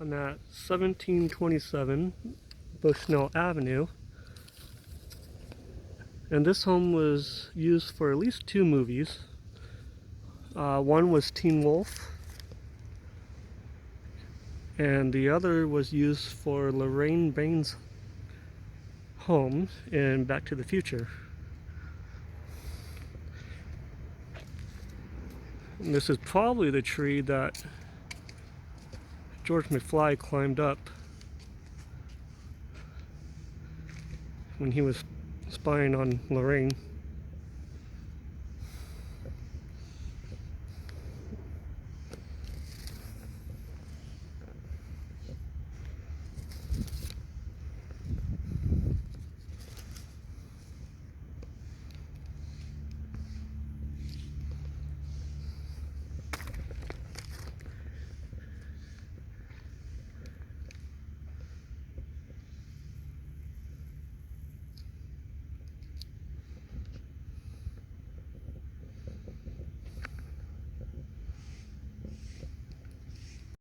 I'm at 1727 Bushnell Avenue, and this home was used for at least two movies. One was Teen Wolf, and the other was used for Lorainne Baine's home in Back to the Future. And this is probably the tree that George McFly climbed up when he was spying on Lorainne.